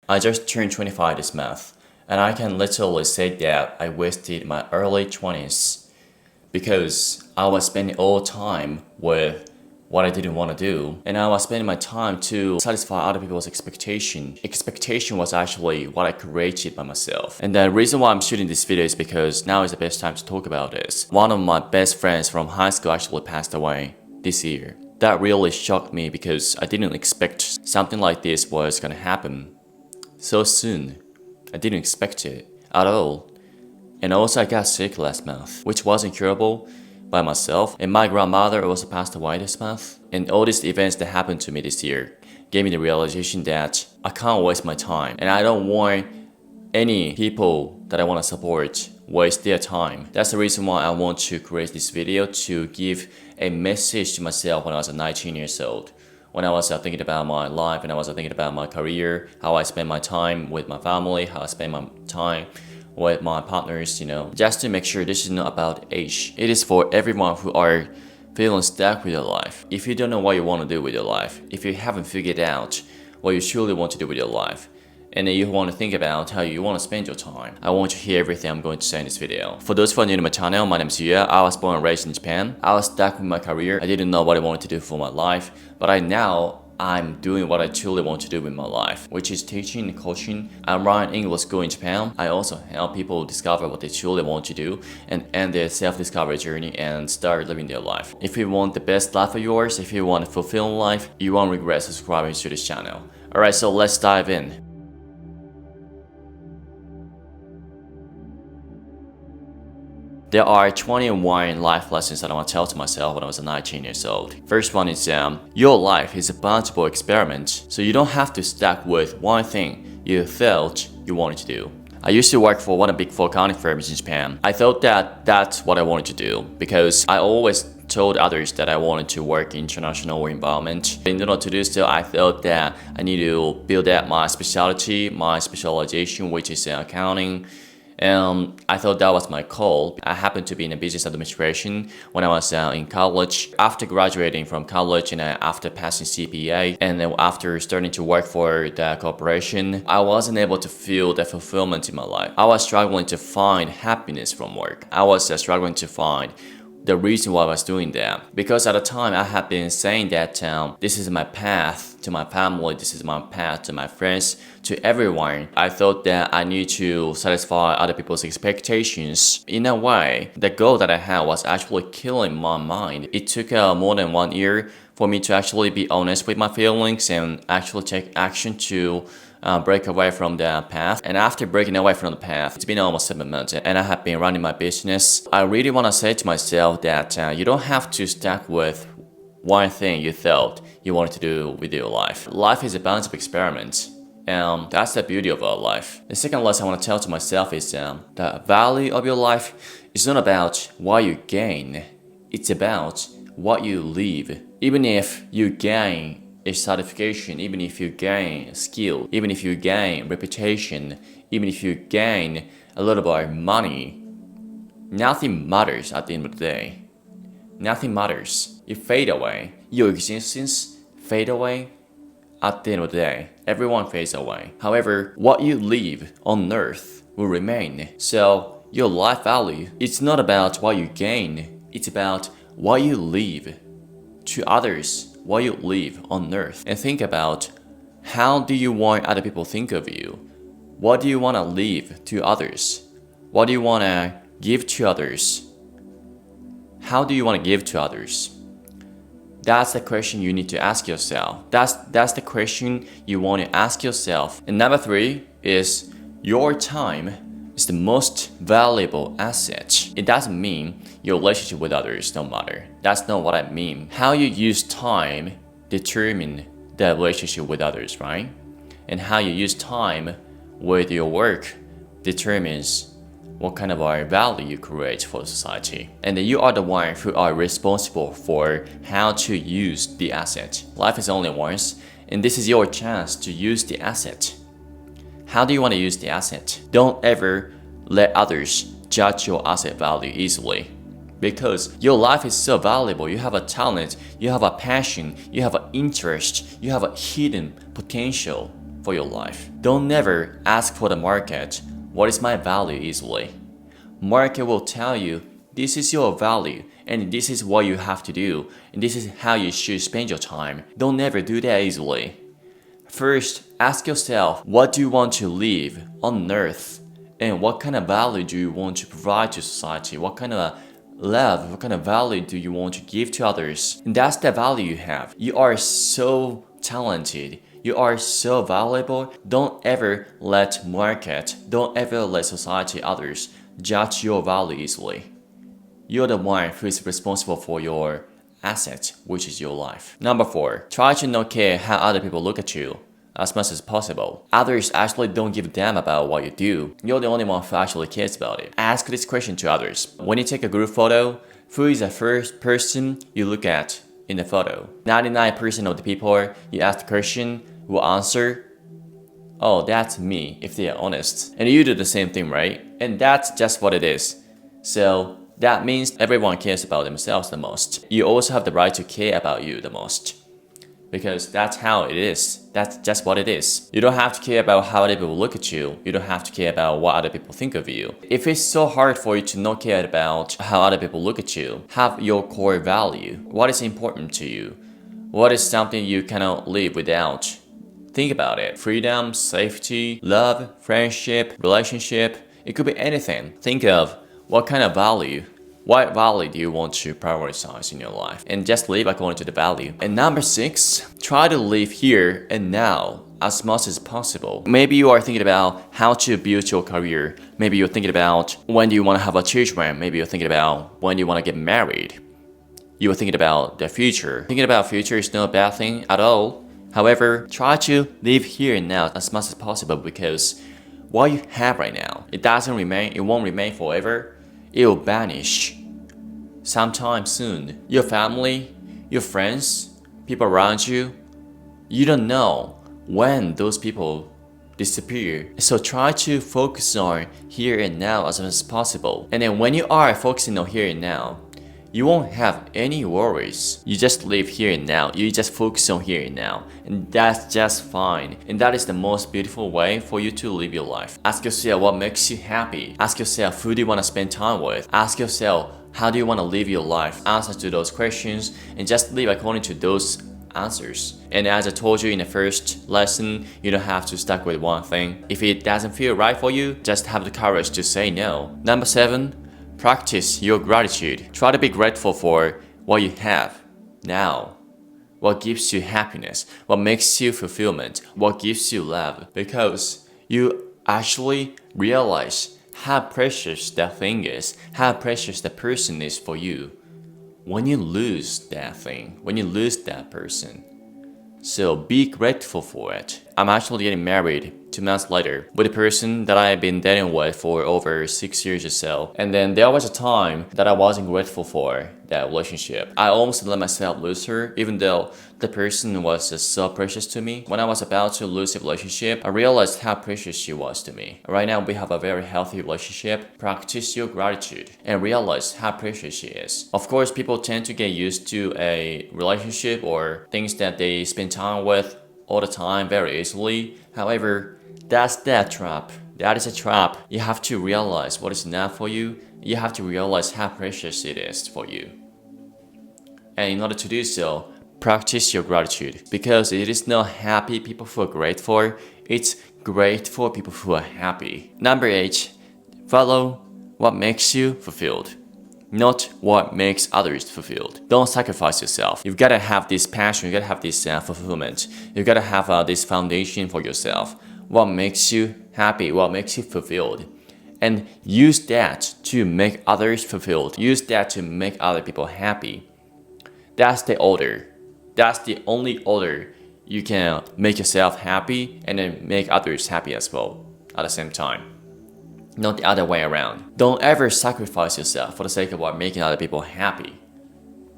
I just turned 25 this month, and I can literally say that I wasted my early 20s because I was spending all time with what I didn't want to do, and I was spending my time to satisfy other people's expectation. Expectation was actually what I created by myself. And the reason why I'm shooting this video is because now is the best time to talk about this. One of my best friends from high school actually passed away this year. That really shocked me because I didn't expect something like this was gonna happen so soon. I didn't expect it at all. And also I got sick last month, which wasn't curable by myself, and my grandmother also passed away this month. And all these events that happened to me this year gave me the realization that I can't waste my time, and I don't want any people that I want to support waste their time. That's the reason why I want to create this video, to give a message to myself when I was 19 years old. When I was thinking about my life, and I was thinking about my career, how I spend my time with my family, how I spend my time with my partners, just to make sure this is not about age. It is for everyone who are feeling stuck with your life. If you don't know what you want to do with your life, if you haven't figured out what you truly want to do with your life, and then you want to think about how you want to spend your time, I want you to hear everything I'm going to say in this video. For those who are new to my channel, my name is Yuya. I was born and raised in Japan. I was stuck with my career. I didn't know what I wanted to do for my life, but I'm doing what I truly want to do with my life, which is teaching and coaching. I run English school in Japan. I also help people discover what they truly want to do and end their self-discovery journey and start living their life. If you want the best life of yours, if you want a fulfilling life, you won't regret subscribing to this channel. Alright, so let's dive in. There are 21 life lessons that I want to tell to myself when I was 19 years old. First one is your life is a bountiful experiment, so you don't have to stuck with one thing you felt you wanted to do. I used to work for one of the big four accounting firms in Japan. I thought that that's what I wanted to do because I always told others that I wanted to work in international environment. In order to do so, I felt that I need to build up my specialty, my specialization, which is accounting. I thought that was my goal. I happened to be in a business administration when I was in college. After graduating from college and after passing CPA and then after starting to work for the corporation, I wasn't able to feel the fulfillment in my life. I was struggling to find happiness from work. I was struggling to find the reason why I was doing that. Because at the time I had been saying that this is my path to my family, this is my path to my friends, to everyone. I thought that I need to satisfy other people's expectations. In a way, the goal that I had was actually killing my mind. It took more than 1 year for me to actually be honest with my feelings and actually take action to break away from the path. And after breaking away from the path, it's been almost 7 months and I have been running my business. I really want to say to myself that you don't have to stuck with one thing you thought you wanted to do with your life. Life is a bunch of experiments, and that's the beauty of our life. The second lesson I want to tell to myself is the value of your life is not about what you gain, it's about what you leave. Even if you gain a certification, even if you gain skill, even if you gain reputation, even if you gain a little bit of money, nothing matters at the end of the day. Nothing matters. You fade away. Your existence fade away at the end of the day. Everyone fades away. However, what you leave on earth will remain. So your life value, it's not about what you gain, it's about what you leave to others, what you leave on earth. And think about, how do you want other people to think of you? What do you want to leave to others? What do you want to give to others? How do you want to give to others? That's the question you need to ask yourself. That's the question you want to ask yourself. And number 3 is your time is the most valuable asset. It doesn't mean your relationship with others don't matter. That's not what I mean. How you use time determine the relationship with others, right? And how you use time with your work determines what kind of value you create for society. And then you are the one who are responsible for how to use the asset. Life is only once, and this is your chance to use the asset. How do you want to use the asset? Don't ever let others judge your asset value easily. Because your life is so valuable. You have a talent, you have a passion, you have an interest, you have a hidden potential for your life. Don't never ask for the market, what is my value easily. Market will tell you, this is your value, and this is what you have to do, and this is how you should spend your time. Don't ever do that easily. First, ask yourself, what do you want to leave on earth? And what kind of value do you want to provide to society? What kind of love, what kind of value do you want to give to others? And that's the value you have. You are so talented. You are so valuable. Don't ever let market, don't ever let society, others judge your value easily. You're the one who is responsible for your asset, which is your life. Number 4, try to not care how other people look at you as much as possible. Others actually don't give a damn about what you do. You're the only one who actually cares about it. Ask this question to others. When you take a group photo, who is the first person you look at in the photo? 99% of the people you ask the question will answer, oh, that's me, if they are honest. And you do the same thing, right? And that's just what it is. So that means everyone cares about themselves the most. You also have the right to care about you the most. Because that's how it is. That's just what it is. You don't have to care about how other people look at you. You don't have to care about what other people think of you. If it's so hard for you to not care about how other people look at you, have your core value. What is important to you? What is something you cannot live without? Think about it. Freedom, safety, love, friendship, relationship. It could be anything. Think of what kind of value, what value do you want to prioritize in your life? And just live according to the value. And number 6, try to live here and now as much as possible. Maybe you are thinking about how to build your career. Maybe you're thinking about when do you want to have a children. Maybe you're thinking about when you want to get married. You are thinking about the future. Thinking about future is not a bad thing at all. However, try to live here and now as much as possible because what you have right now, it won't remain forever. It will vanish sometime soon. Your family, your friends, people around you, you don't know when those people disappear. So try to focus on here and now as much as possible. And then when you are focusing on here and now, you won't have any worries. You just live here and now. You just focus on here and now. And that's just fine. And that is the most beautiful way for you to live your life. Ask yourself what makes you happy. Ask yourself who do you want to spend time with. Ask yourself how do you want to live your life. Answer to those questions and just live according to those answers. And as I told you in the first lesson, you don't have to stuck with one thing. If it doesn't feel right for you, just have the courage to say no. Number 7, practice your gratitude. Try to be grateful for what you have now. What gives you happiness? What makes you fulfillment? What gives you love? Because you actually realize how precious that thing is, how precious that person is for you when you lose that thing, when you lose that person. So be grateful for it. I'm actually getting married 2 months later with a person that I've been dating with for over 6 years or so. And then there was a time that I wasn't grateful for that relationship. I almost let myself lose her, even though the person was just so precious to me. When I was about to lose the relationship, I realized how precious she was to me. Right now, we have a very healthy relationship. Practice your gratitude and realize how precious she is. Of course, people tend to get used to a relationship or things that they spend time with all the time very easily. However, that's that trap. That is a trap. You have to realize what is enough for you. You have to realize how precious it is for you. And in order to do so, practice your gratitude. Because it is not happy people who are grateful. It's grateful people who are happy. Number 8, follow what makes you fulfilled, not what makes others fulfilled. Don't sacrifice yourself. You've got to have this passion. You've got to have this fulfillment. You've got to have this foundation for yourself. What makes you happy? What makes you fulfilled? And use that to make others fulfilled. Use that to make other people happy. That's the order. That's the only order you can make yourself happy and then make others happy as well at the same time. Not the other way around. Don't ever sacrifice yourself for the sake of making other people happy.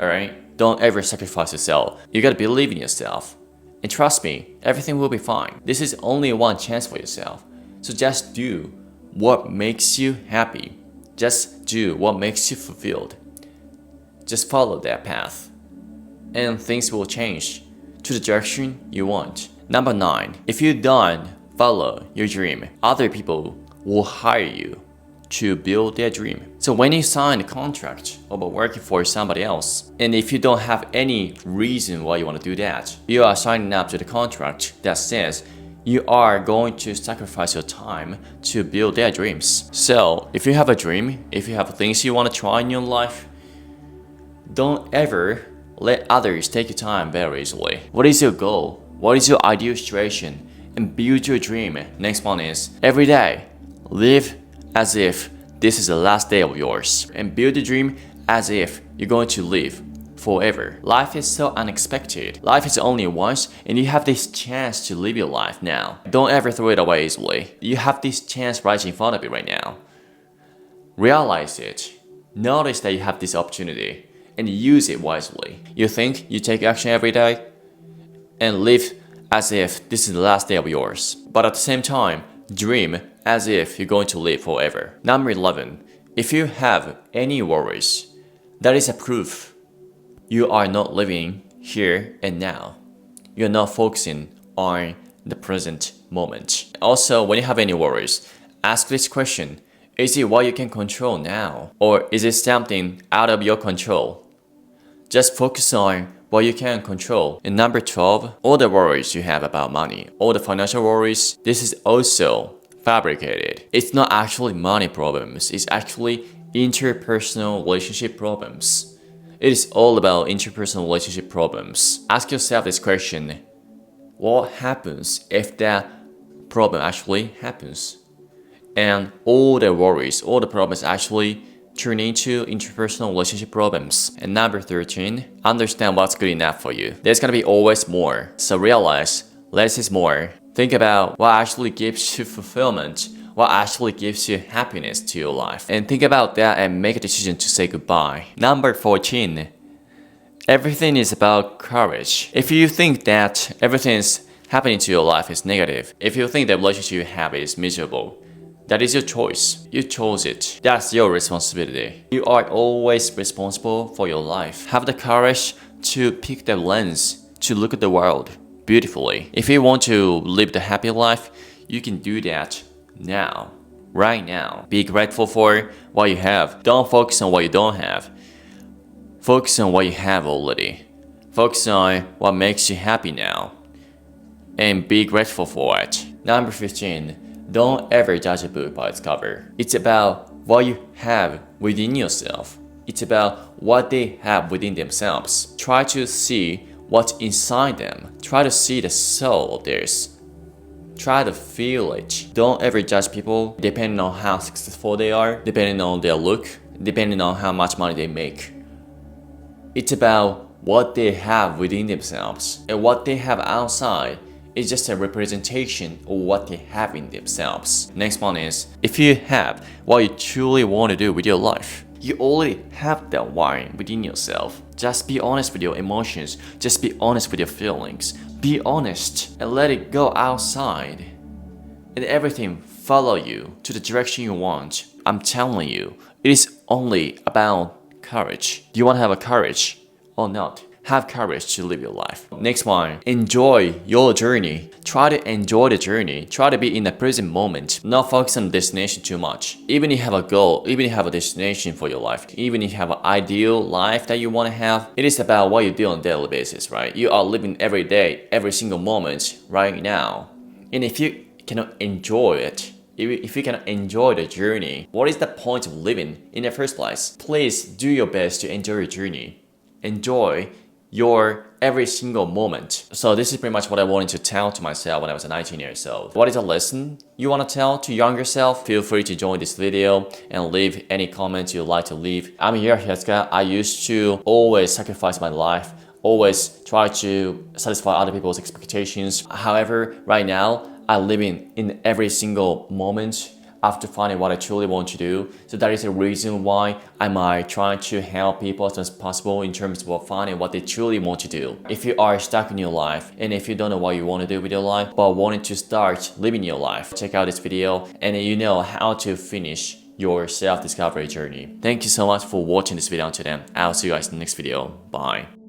Alright? Don't ever sacrifice yourself. You gotta believe in yourself. And trust me, everything will be fine. This is only one chance for yourself. So just do what makes you happy. Just do what makes you fulfilled. Just follow that path. And things will change to the direction you want. Number 9. If you don't follow your dream, other people will hire you to build their dream. So when you sign a contract about working for somebody else, and if you don't have any reason why you want to do that, you are signing up to the contract that says you are going to sacrifice your time to build their dreams. So if you have a dream, if you have things you want to try in your life, don't ever let others take your time very easily. What is your goal? What is your ideal situation? And build your dream. Next one is every day, live as if this is the last day of yours. And build a dream as if you're going to live forever. Life is so unexpected. Life is only once, and you have this chance to live your life now. Don't ever throw it away easily. You have this chance right in front of you right now. Realize it. Notice that you have this opportunity and use it wisely. You think you take action every day and live as if this is the last day of yours. But at the same time, dream as if you're going to live forever. Number 11. If you have any worries, that is a proof you are not living here and now. You're not focusing on the present moment. Also, when you have any worries, ask this question. Is it what you can control now? Or is it something out of your control? Just focus on what you can control. And number 12, all the worries you have about money, all the financial worries, this is also fabricated. It's not actually money problems, it's actually interpersonal relationship problems. It is all about interpersonal relationship problems. Ask yourself this question. What happens if that problem actually happens? And all the worries, all the problems actually turn into interpersonal relationship problems. And number 13, understand what's good enough for you. There's gonna be always more. So realize less is more. Think about what actually gives you fulfillment, what actually gives you happiness to your life. And think about that and make a decision to say goodbye. Number 14, everything is about courage. If you think that everything is happening to your life is negative, if you think the relationship you have is miserable, that is your choice. You chose it. That's your responsibility. You are always responsible for your life. Have the courage to pick the lens to look at the world beautifully. If you want to live the happy life, you can do that now, right now. Be grateful for what you have. Don't focus on what you don't have. Focus on what you have already. Focus on what makes you happy now. And be grateful for it. Number 15. Don't ever judge a book by its cover. It's about what you have within yourself. It's about what they have within themselves. Try to see what's inside them. Try to see the soul of theirs. Try to feel it. Don't ever judge people depending on how successful they are, depending on their look, depending on how much money they make. It's about what they have within themselves, and what they have outside is just a representation of what they have in themselves. Next one is, if you have what you truly want to do with your life, you already have that wiring within yourself. Just be honest with your emotions. Just be honest with your feelings. Be honest and let it go outside. And everything follow you to the direction you want. I'm telling you, it is only about courage. Do you want to have a courage or not? Have courage to live your life. Next one, enjoy your journey. Try to enjoy the journey. Try to be in the present moment. Not focus on the destination too much. Even if you have a goal, even if you have a destination for your life, even if you have an ideal life that you want to have, it is about what you do on a daily basis, right? You are living every day, every single moment right now. And if you cannot enjoy it, if you cannot enjoy the journey, what is the point of living in the first place? Please do your best to enjoy your journey. Enjoy your every single moment. So this is pretty much what I wanted to tell to myself when I was 19 years old. What is a lesson you want to tell to younger self? Feel free to join this video and leave any comments you'd like to leave. I'm Yuya Hiratsuka. I used to always sacrifice my life, always try to satisfy other people's expectations. However, right now, I live in every single moment after finding what I truly want to do. So that is the reason why I might try to help people as much as possible in terms of finding what they truly want to do. If you are stuck in your life and if you don't know what you want to do with your life but wanting to start living your life, check out this video and you know how to finish your self-discovery journey. Thank you so much for watching this video until then. I'll see you guys in the next video. Bye.